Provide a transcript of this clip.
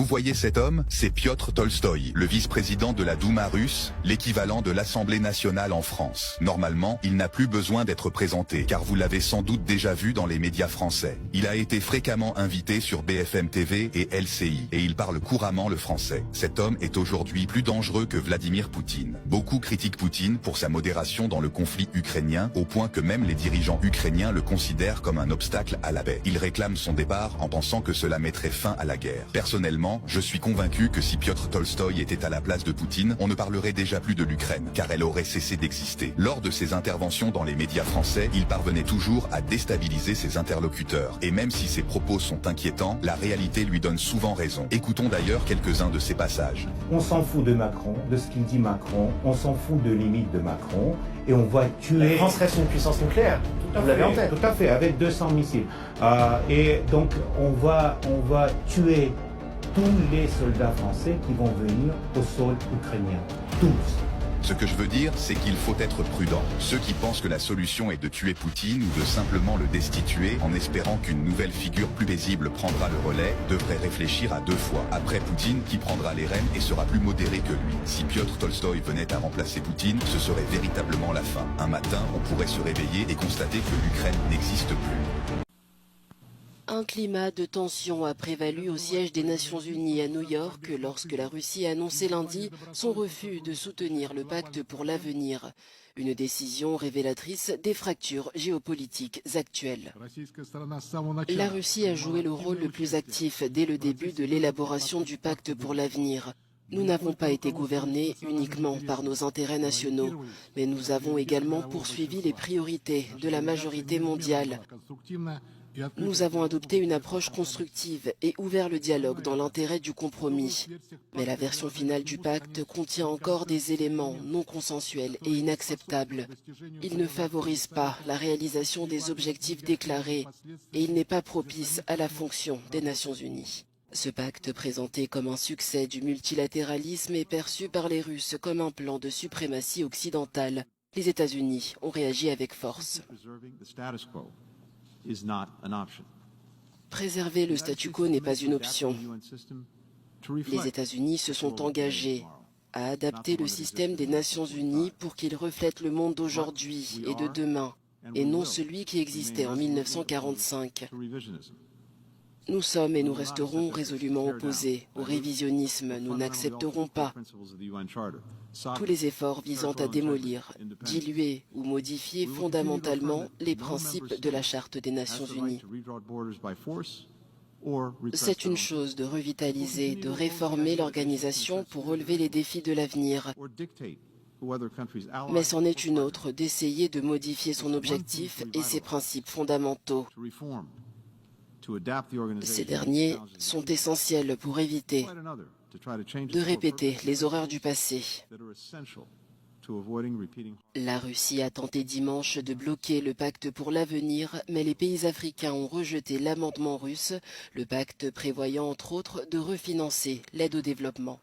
Vous voyez cet homme? C'est Piotr Tolstoï, le vice-président de la Douma russe, l'équivalent de l'Assemblée nationale en France. Normalement, il n'a plus besoin d'être présenté, car vous l'avez sans doute déjà vu dans les médias français. Il a été fréquemment invité sur BFM TV et LCI, et il parle couramment le français. Cet homme est aujourd'hui plus dangereux que Vladimir Poutine. Beaucoup critiquent Poutine pour sa modération dans le conflit ukrainien, au point que même les dirigeants ukrainiens le considèrent comme un obstacle à la paix. Ils réclament son départ en pensant que cela mettrait fin à la guerre. Personnellement, je suis convaincu que si Piotr Tolstoï était à la place de Poutine, on ne parlerait déjà plus de l'Ukraine, car elle aurait cessé d'exister. Lors de ses interventions dans les médias français, il parvenait toujours à déstabiliser ses interlocuteurs. Et même si ses propos sont inquiétants, la réalité lui donne souvent raison. Écoutons d'ailleurs quelques-uns de ses passages. On s'en fout de Macron, de ce qu'il dit Macron, on s'en fout de limite de Macron, et on va tuer... La France reste une puissance nucléaire, vous l'avez en tête. Tout à fait, avec 200 missiles. Et donc on va tuer tous les soldats français qui vont venir au sol ukrainien. Tous. Ce que je veux dire, c'est qu'il faut être prudent. Ceux qui pensent que la solution est de tuer Poutine ou de simplement le destituer en espérant qu'une nouvelle figure plus paisible prendra le relais, devraient réfléchir à deux fois. Après Poutine, qui prendra les rênes et sera plus modéré que lui. Si Piotr Tolstoï venait à remplacer Poutine, ce serait véritablement la fin. Un matin, on pourrait se réveiller et constater que l'Ukraine n'existe plus. Un climat de tension a prévalu au siège des Nations Unies à New York lorsque la Russie a annoncé lundi son refus de soutenir le pacte pour l'avenir. Une décision révélatrice des fractures géopolitiques actuelles. La Russie a joué le rôle le plus actif dès le début de l'élaboration du pacte pour l'avenir. Nous n'avons pas été gouvernés uniquement par nos intérêts nationaux, mais nous avons également poursuivi les priorités de la majorité mondiale. Nous avons adopté une approche constructive et ouvert le dialogue dans l'intérêt du compromis. Mais la version finale du pacte contient encore des éléments non consensuels et inacceptables. Il ne favorise pas la réalisation des objectifs déclarés et il n'est pas propice à la fonction des Nations Unies. Ce pacte, présenté comme un succès du multilatéralisme, est perçu par les Russes comme un plan de suprématie occidentale. Les États-Unis ont réagi avec force. Préserver le statu quo n'est pas une option. Les États-Unis se sont engagés à adapter le système des Nations Unies pour qu'il reflète le monde d'aujourd'hui et de demain, et non celui qui existait en 1945. Nous sommes et nous resterons résolument opposés au révisionnisme. Nous n'accepterons pas tous les efforts visant à démolir, diluer ou modifier fondamentalement les principes de la Charte des Nations Unies. C'est une chose de revitaliser, de réformer l'organisation pour relever les défis de l'avenir. Mais c'en est une autre d'essayer de modifier son objectif et ses principes fondamentaux. Ces derniers sont essentiels pour éviter de répéter les horreurs du passé. La Russie a tenté dimanche de bloquer le pacte pour l'avenir, mais les pays africains ont rejeté l'amendement russe, le pacte prévoyant entre autres de refinancer l'aide au développement.